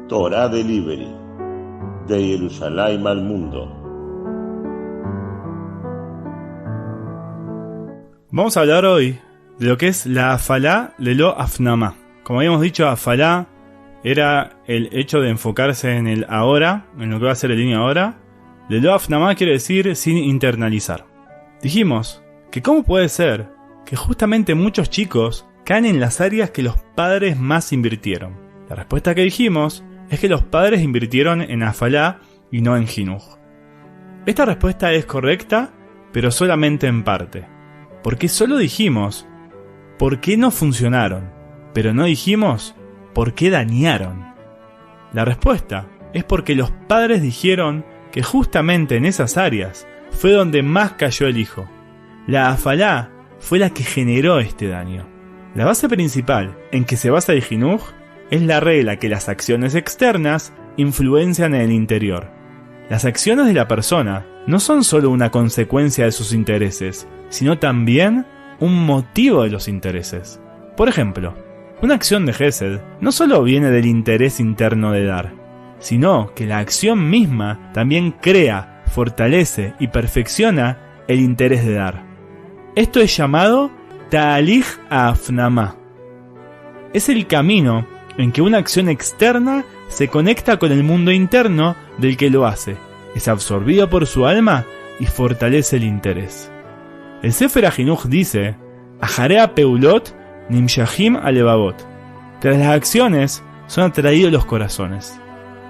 Torah Delivery, de Jerusalén al mundo. Vamos a hablar hoy de lo que es la Afalá Lelo Afnamá. Como habíamos dicho, Afalá era el hecho de enfocarse en el ahora, en lo que va a ser el niño ahora. Lelo Afnamá quiere decir sin internalizar. Dijimos que cómo puede ser que justamente muchos chicos caen en las áreas que los padres más invirtieron. La respuesta que dijimos es que los padres invirtieron en Afalá y no en Jinuj. Esta respuesta es correcta, pero solamente en parte. Porque solo dijimos por qué no funcionaron, pero no dijimos por qué dañaron. La respuesta es porque los padres dijeron que justamente en esas áreas fue donde más cayó el hijo. La Afalá fue la que generó este daño. La base principal en que se basa el Jinuj es la regla que las acciones externas influencian en el interior. Las acciones de la persona no son solo una consecuencia de sus intereses, sino también un motivo de los intereses. Por ejemplo, una acción de Gesed no solo viene del interés interno de dar, sino que la acción misma también crea, fortalece y perfecciona el interés de dar. Esto es llamado Ta'alij Afnamá. Es el camino en que una acción externa se conecta con el mundo interno del que lo hace, es absorbido por su alma y fortalece el interés. El Sefer HaJinuj dice: Ajarea Peulot Nimshahim Alevavot. Tras las acciones son atraídos los corazones.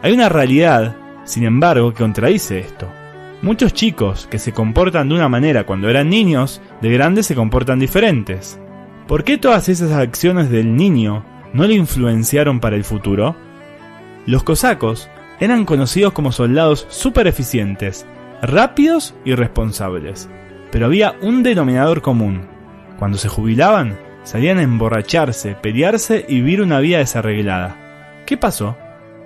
Hay una realidad, sin embargo, que contradice esto. Muchos chicos que se comportan de una manera cuando eran niños, de grandes se comportan diferentes. ¿Por qué todas esas acciones del niño no le influenciaron para el futuro? Los cosacos eran conocidos como soldados súper eficientes, rápidos y responsables. Pero había un denominador común. Cuando se jubilaban, salían a emborracharse, pelearse y vivir una vida desarreglada. ¿Qué pasó?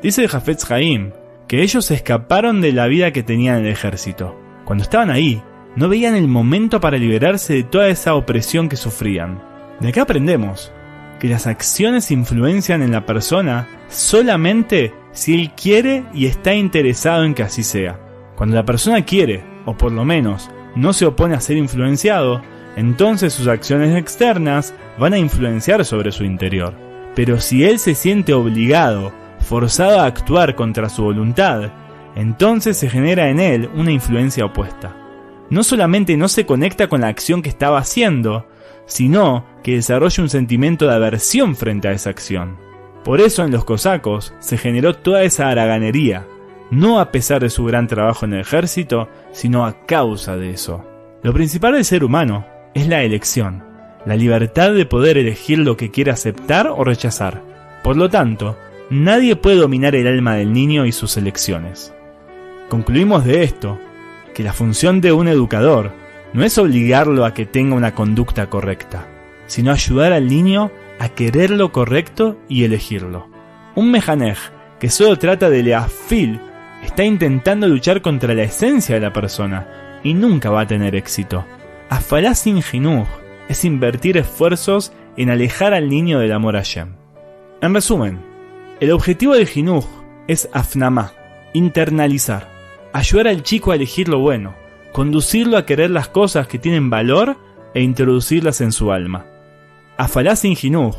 Dice el Hafetz Haim que ellos escaparon de la vida que tenían en el ejército. Cuando estaban ahí, no veían el momento para liberarse de toda esa opresión que sufrían. De acá aprendemos que las acciones influencian en la persona solamente si él quiere y está interesado en que así sea. Cuando la persona quiere, o por lo menos no se opone a ser influenciado, entonces sus acciones externas van a influenciar sobre su interior. Pero si él se siente obligado, forzado a actuar contra su voluntad, entonces se genera en él una influencia opuesta. No solamente no se conecta con la acción que estaba haciendo, sino que desarrolla un sentimiento de aversión frente a esa acción. Por eso en los cosacos se generó toda esa haraganería, no a pesar de su gran trabajo en el ejército, sino a causa de eso. Lo principal del ser humano es la elección, la libertad de poder elegir lo que quiere aceptar o rechazar. Por lo tanto, nadie puede dominar el alma del niño y sus elecciones. Concluimos de esto que la función de un educador no es obligarlo a que tenga una conducta correcta, sino ayudar al niño a querer lo correcto y elegirlo. Un mejanej que solo trata de leafil está intentando luchar contra la esencia de la persona y nunca va a tener éxito. Afalá sin Jinuj es invertir esfuerzos en alejar al niño del amor a Hashem. En resumen, el objetivo del Jinuj es Afnamá, internalizar, ayudar al chico a elegir lo bueno, conducirlo a querer las cosas que tienen valor e introducirlas en su alma. Afalá sin Jinuj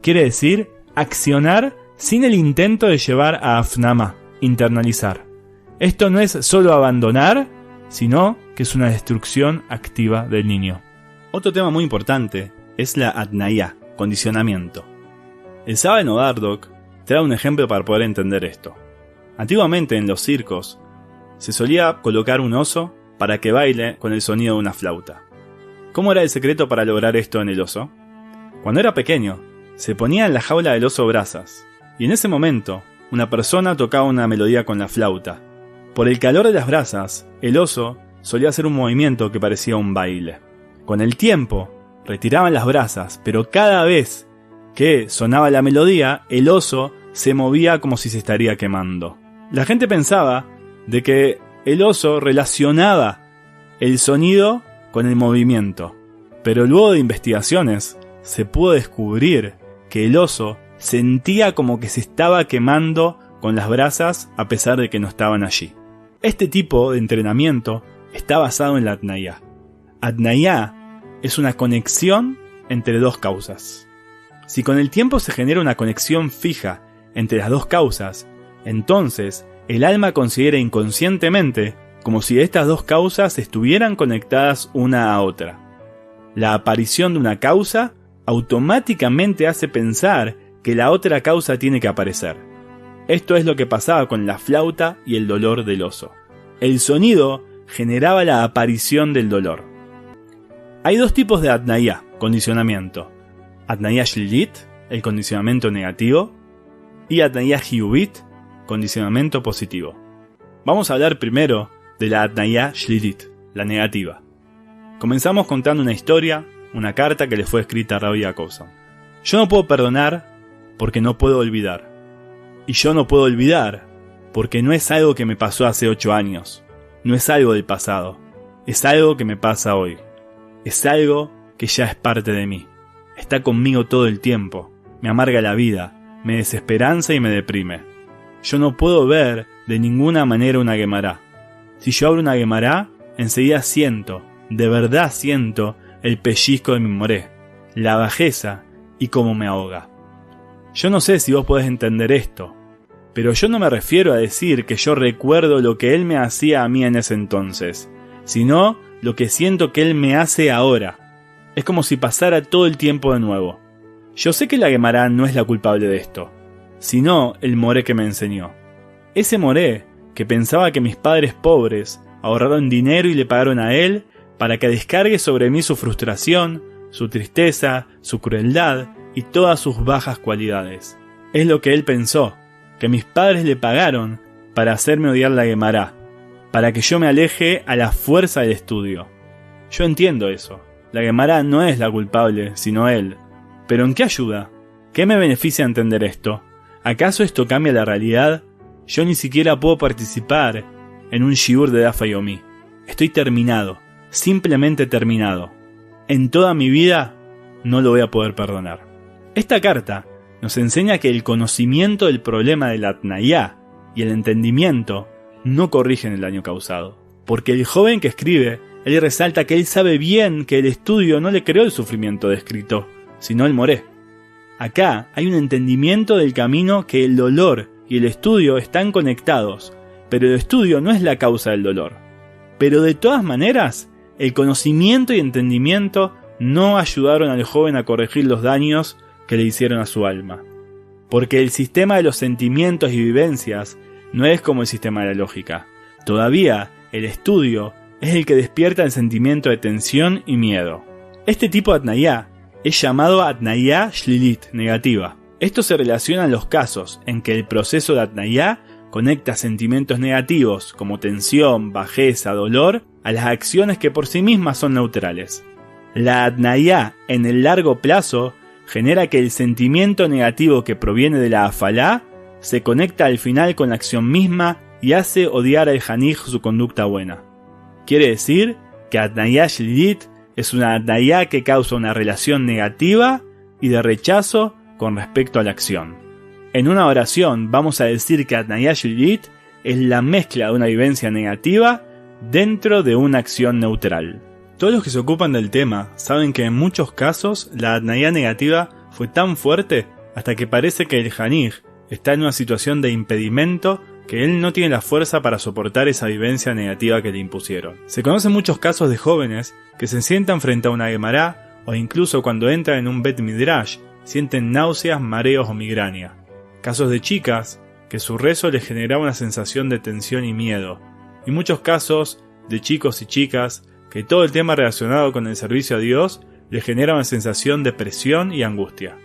quiere decir accionar sin el intento de llevar a Afnamá, internalizar. Esto no es solo abandonar, sino que es una destrucción activa del niño. Otro tema muy importante es la atnaya, condicionamiento. El Saba de Noardok trae un ejemplo para poder entender esto. Antiguamente en los circos se solía colocar un oso para que baile con el sonido de una flauta. ¿Cómo era el secreto para lograr esto en el oso? Cuando era pequeño, se ponía en la jaula del oso brasas, y en ese momento, una persona tocaba una melodía con la flauta. Por el calor de las brasas, el oso solía hacer un movimiento que parecía un baile. Con el tiempo, retiraban las brasas, pero cada vez que sonaba la melodía, el oso se movía como si se estaría quemando. La gente pensaba de que el oso relacionaba el sonido con el movimiento, pero luego de investigaciones se pudo descubrir que el oso sentía como que se estaba quemando con las brasas a pesar de que no estaban allí. Este tipo de entrenamiento está basado en la Atnayá. Atnayá es una conexión entre dos causas. Si con el tiempo se genera una conexión fija entre las dos causas, entonces el alma considera inconscientemente como si estas dos causas estuvieran conectadas una a otra. La aparición de una causa automáticamente hace pensar que la otra causa tiene que aparecer. Esto es lo que pasaba con la flauta y el dolor del oso. El sonido generaba la aparición del dolor. Hay dos tipos de Atnayá, condicionamiento. Atnayá Shlilit, el condicionamiento negativo, y Atnayá Hiyuvit, condicionamiento positivo. Vamos a hablar primero de la Atnayá Shlilit, la negativa. Comenzamos contando una historia, una carta que le fue escrita a Rabbi Jacobson. Yo no puedo perdonar porque no puedo olvidar. Y yo no puedo olvidar porque no es algo que me pasó hace 8 años. No es algo del pasado. Es algo que me pasa hoy. Es algo que ya es parte de mí. Está conmigo todo el tiempo. Me amarga la vida, me desesperanza y me deprime. Yo no puedo ver de ninguna manera una Guemará. Si yo abro una Guemará, enseguida siento, de verdad siento, el pellizco de mi moré, la bajeza y cómo me ahoga. Yo no sé si vos podés entender esto, pero yo no me refiero a decir que yo recuerdo lo que él me hacía a mí en ese entonces, sino lo que siento que él me hace ahora. Es como si pasara todo el tiempo de nuevo. Yo sé que la Guemará no es la culpable de esto, sino el moré que me enseñó. Ese moré que pensaba que mis padres pobres ahorraron dinero y le pagaron a él para que descargue sobre mí su frustración, su tristeza, su crueldad y todas sus bajas cualidades. Es lo que él pensó, que mis padres le pagaron para hacerme odiar la Guemará, para que yo me aleje a la fuerza del estudio. Yo entiendo eso. La Guemará no es la culpable, sino él. ¿Pero en qué ayuda? ¿Qué me beneficia entender esto? ¿Acaso esto cambia la realidad? Yo ni siquiera puedo participar en un shiur de Daf Yomi. Estoy terminado, simplemente terminado. En toda mi vida no lo voy a poder perdonar. Esta carta nos enseña que el conocimiento del problema de la Atnayá y el entendimiento no corrigen el daño causado. Porque el joven que escribe, él resalta que él sabe bien que el estudio no le creó el sufrimiento descrito, sino el moré. Acá hay un entendimiento del camino que el dolor y el estudio están conectados, pero el estudio no es la causa del dolor. Pero de todas maneras, el conocimiento y entendimiento no ayudaron al joven a corregir los daños que le hicieron a su alma. Porque el sistema de los sentimientos y vivencias no es como el sistema de la lógica. Todavía, el estudio es el que despierta el sentimiento de tensión y miedo. Este tipo de Atnayá es llamado Atnayá Shlilit, negativa. Esto se relaciona en los casos en que el proceso de Atnayá conecta sentimientos negativos como tensión, bajeza, dolor a las acciones que por sí mismas son neutrales. La Atnayá en el largo plazo genera que el sentimiento negativo que proviene de la afalá se conecta al final con la acción misma y hace odiar al janij su conducta buena. Quiere decir que Atnayá Shlilit es una Atnayá que causa una relación negativa y de rechazo con respecto a la acción. En una oración vamos a decir que Atnayá Shlilit es la mezcla de una vivencia negativa dentro de una acción neutral. Todos los que se ocupan del tema saben que en muchos casos la Atnayá negativa fue tan fuerte hasta que parece que el janij está en una situación de impedimento que él no tiene la fuerza para soportar esa vivencia negativa que le impusieron. Se conocen muchos casos de jóvenes que se sientan frente a una Guemará o incluso cuando entran en un Bet Midrash sienten náuseas, mareos o migraña. Casos de chicas que su rezo les generaba una sensación de tensión y miedo. Y muchos casos de chicos y chicas que todo el tema relacionado con el servicio a Dios les genera una sensación de presión y angustia.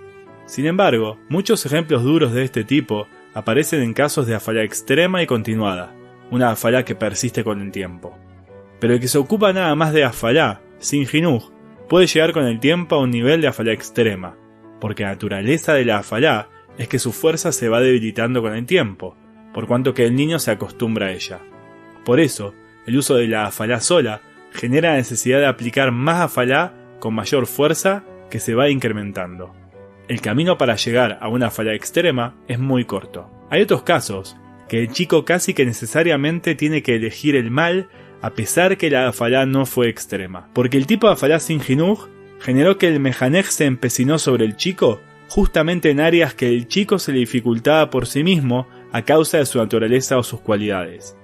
Sin embargo, muchos ejemplos duros de este tipo aparecen en casos de afalá extrema y continuada, una afalá que persiste con el tiempo. Pero el que se ocupa nada más de afalá, sin jinuj, puede llegar con el tiempo a un nivel de afalá extrema, porque la naturaleza de la afalá es que su fuerza se va debilitando con el tiempo, por cuanto que el niño se acostumbra a ella. Por eso, el uso de la afalá sola genera la necesidad de aplicar más afalá con mayor fuerza que se va incrementando. El camino para llegar a una afalá extrema es muy corto. Hay otros casos, que el chico casi que necesariamente tiene que elegir el mal a pesar que la afalá no fue extrema. Porque el tipo de afalá sin jinuj generó que el mejanej se empecinó sobre el chico justamente en áreas que el chico se le dificultaba por sí mismo a causa de su naturaleza o sus cualidades.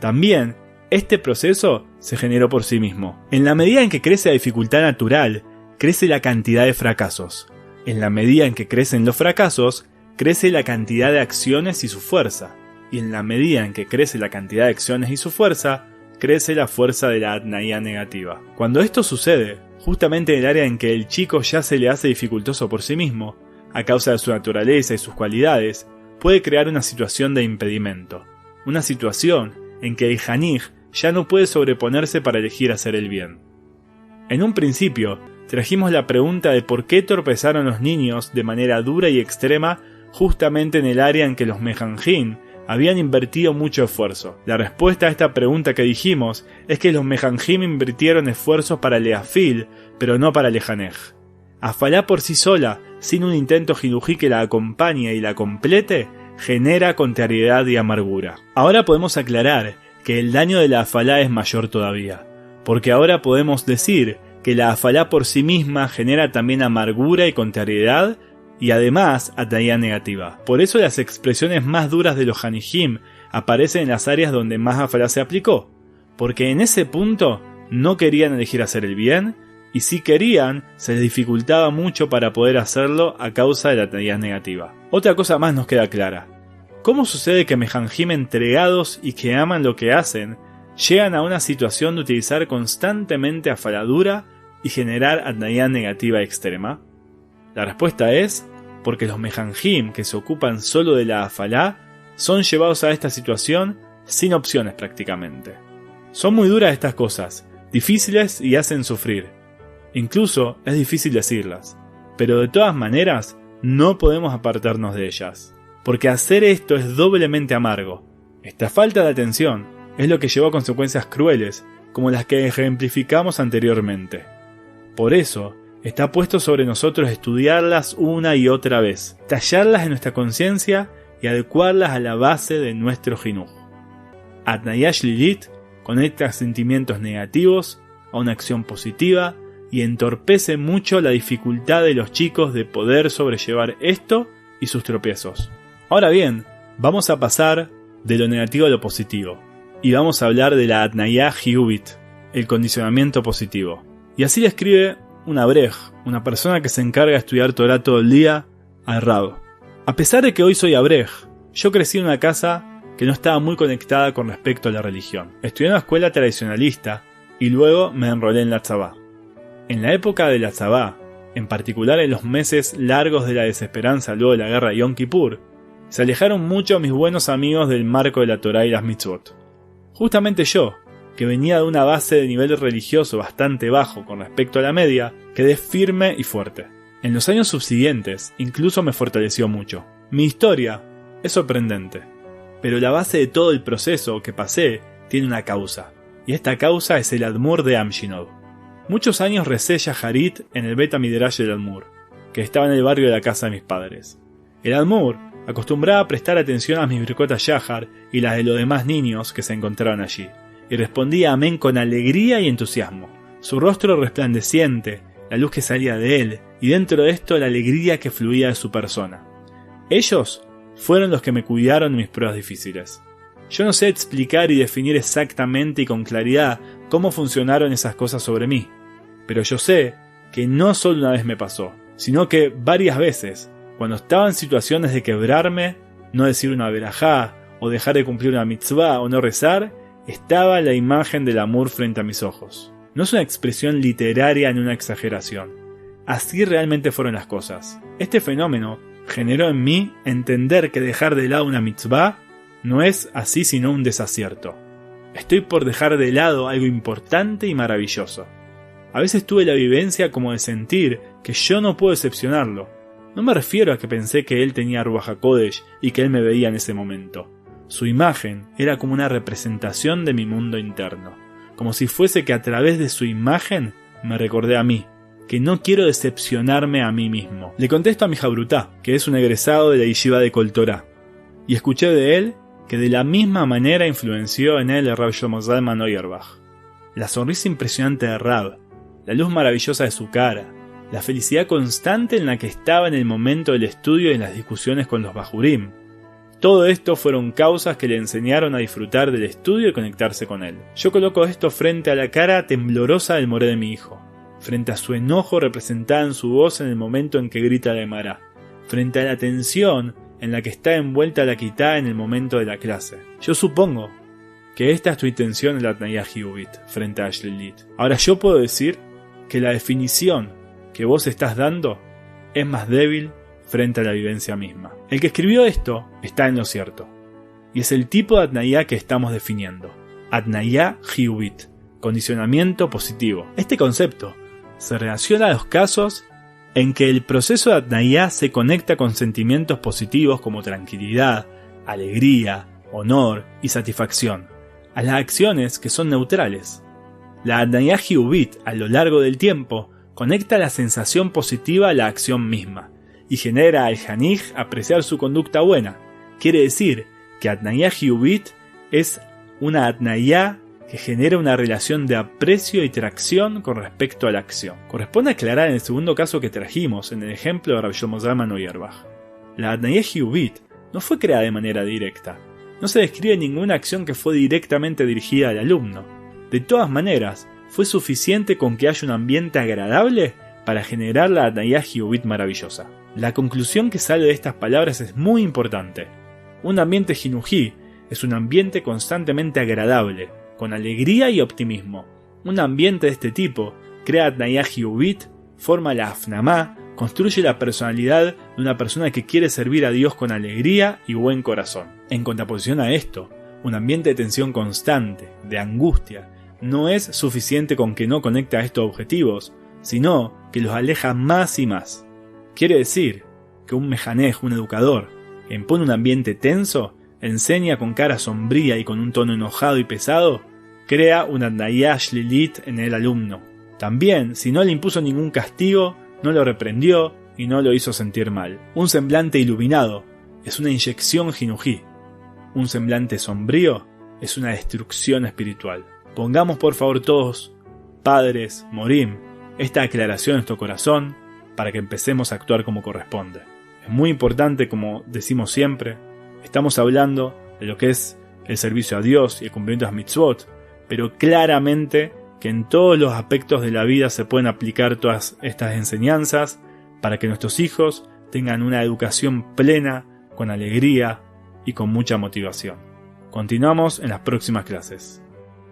También, este proceso se generó por sí mismo. En la medida en que crece la dificultad natural, crece la cantidad de fracasos. En la medida en que crecen los fracasos, crece la cantidad de acciones y su fuerza. Y en la medida en que crece la cantidad de acciones y su fuerza, crece la fuerza de la atnaya negativa. Cuando esto sucede, justamente en el área en que el chico ya se le hace dificultoso por sí mismo, a causa de su naturaleza y sus cualidades, puede crear una situación de impedimento. Una situación en que el janij ya no puede sobreponerse para elegir hacer el bien. En un principio, trajimos la pregunta de por qué tropezaron los niños de manera dura y extrema justamente en el área en que los mejanjim habían invertido mucho esfuerzo. La respuesta a esta pregunta que dijimos es que los mejanjim invirtieron esfuerzos para leafil, pero no para lejanej. Afalá por sí sola, sin un intento jinují que la acompañe y la complete, genera contrariedad y amargura. Ahora podemos aclarar que el daño de la afalá es mayor todavía, porque ahora podemos decir que la afalá por sí misma genera también amargura y contrariedad, y además atnaya negativa. Por eso las expresiones más duras de los janijim aparecen en las áreas donde más afalá se aplicó, porque en ese punto no querían elegir hacer el bien, y si querían, se les dificultaba mucho para poder hacerlo a causa de la atnaya negativa. Otra cosa más nos queda clara. ¿Cómo sucede que mejanjim entregados y que aman lo que hacen, llegan a una situación de utilizar constantemente afalá dura y generar atnaya negativa extrema? La respuesta es porque los mejanjim que se ocupan solo de la afalá son llevados a esta situación sin opciones prácticamente. Son muy duras estas cosas, difíciles y hacen sufrir. Incluso es difícil decirlas, pero de todas maneras no podemos apartarnos de ellas, porque hacer esto es doblemente amargo. Esta falta de atención es lo que llevó a consecuencias crueles, como las que ejemplificamos anteriormente. Por eso, está puesto sobre nosotros estudiarlas una y otra vez, tallarlas en nuestra conciencia y adecuarlas a la base de nuestro jinuj. Atnaya shlilit conecta sentimientos negativos a una acción positiva y entorpece mucho la dificultad de los chicos de poder sobrellevar esto y sus tropiezos. Ahora bien, vamos a pasar de lo negativo a lo positivo, y vamos a hablar de la atnaya hiyuvit, el condicionamiento positivo. Y así le escribe un abrej, una persona que se encarga de estudiar Torah todo el día, al Rab. A pesar de que hoy soy abrej, yo crecí en una casa que no estaba muy conectada con respecto a la religión. Estudié en una escuela tradicionalista y luego me enrolé en la tzavá. En la época de la tzavá, en particular en los meses largos de la desesperanza luego de la guerra de Yom Kippur, se alejaron mucho mis buenos amigos del marco de la Torah y las mitzvot. Justamente yo, que venía de una base de nivel religioso bastante bajo con respecto a la media, quedé firme y fuerte. En los años subsiguientes, incluso me fortaleció mucho. Mi historia es sorprendente, pero la base de todo el proceso que pasé tiene una causa, y esta causa es el Admur de Amshinod. Muchos años recé Shaharit en el Bet Midrash del Admur, que estaba en el barrio de la casa de mis padres. El Admur acostumbraba a prestar atención a mis birkot Shahar y las de los demás niños que se encontraban allí, y respondía amén con alegría y entusiasmo. Su rostro resplandeciente, la luz que salía de él, y dentro de esto la alegría que fluía de su persona. Ellos fueron los que me cuidaron en mis pruebas difíciles. Yo no sé explicar y definir exactamente y con claridad cómo funcionaron esas cosas sobre mí, pero yo sé que no solo una vez me pasó, sino que varias veces, cuando estaba en situaciones de quebrarme, no decir una verajá, o dejar de cumplir una mitzvah, o no rezar, estaba la imagen del amor frente a mis ojos. No es una expresión literaria ni una exageración. Así realmente fueron las cosas. Este fenómeno generó en mí entender que dejar de lado una mitzvah no es así sino un desacierto. Estoy por dejar de lado algo importante y maravilloso. A veces tuve la vivencia como de sentir que yo no puedo decepcionarlo. No me refiero a que pensé que él tenía Ruach HaKodesh y que él me veía en ese momento. Su imagen era como una representación de mi mundo interno, como si fuese que a través de su imagen me recordé a mí, que no quiero decepcionarme a mí mismo. Le contesto a mi jabrutá, que es un egresado de la yeshiva de Kol Torah. y escuché de él que de la misma manera influenció en él el Rav Shlomo Zalman Auerbach. La sonrisa impresionante de Rav, la luz maravillosa de su cara, la felicidad constante en la que estaba en el momento del estudio y en las discusiones con los Bajurim. Todo esto fueron causas que le enseñaron a disfrutar del estudio y conectarse con él. Yo coloco esto frente a la cara temblorosa del moré de mi hijo, frente a su enojo representada en su voz en el momento en que grita la Gemara, frente a la tensión en la que está envuelta la Kitá en el momento de la clase. Yo supongo que esta es tu intención en la Atnayá Hiyuvit frente a Ashlilit. Ahora yo puedo decir que la definición que vos estás dando es más débil frente a la vivencia misma. El que escribió esto está en lo cierto, y es el tipo de Atnayá que estamos definiendo. Atnayá Hiyuvit, condicionamiento positivo. Este concepto se relaciona a los casos en que el proceso de Atnayá se conecta con sentimientos positivos como tranquilidad, alegría, honor y satisfacción, a las acciones que son neutrales. La Atnayá Hiyuvit a lo largo del tiempo conecta la sensación positiva a la acción misma y genera al Janij apreciar su conducta buena. Quiere decir que Atnayá Hiyuvit es una Atnayá que genera una relación de aprecio y tracción con respecto a la acción. Corresponde aclarar en el segundo caso que trajimos, en el ejemplo de Rav Shlomo Zalman Auerbach. La Atnayá Hiyuvit no fue creada de manera directa. No se describe ninguna acción que fue directamente dirigida al alumno. De todas maneras, fue suficiente con que haya un ambiente agradable para generar la Atnayá Hiyuvit maravillosa. La conclusión que sale de estas palabras es muy importante. Un ambiente jinují es un ambiente constantemente agradable, con alegría y optimismo. Un ambiente de este tipo crea Atnayá Hiyuvit, forma la Afnamá, construye la personalidad de una persona que quiere servir a Dios con alegría y buen corazón. En contraposición a esto, un ambiente de tensión constante, de angustia, no es suficiente con que no conecte a estos objetivos, sino que los aleja más y más. Quiere decir que un mejanej, un educador, que impone un ambiente tenso, enseña con cara sombría y con un tono enojado y pesado, crea una Atnayá Shlilit en el alumno. También, si no le impuso ningún castigo, no lo reprendió y no lo hizo sentir mal. Un semblante iluminado es una inyección jinují. Un semblante sombrío es una destrucción espiritual. Pongamos por favor todos, padres, morim, esta aclaración en nuestro corazón para que empecemos a actuar como corresponde. Es muy importante, como decimos siempre, estamos hablando de lo que es el servicio a Dios y el cumplimiento de las mitzvot, pero claramente que en todos los aspectos de la vida se pueden aplicar todas estas enseñanzas para que nuestros hijos tengan una educación plena, con alegría y con mucha motivación. Continuamos en las próximas clases.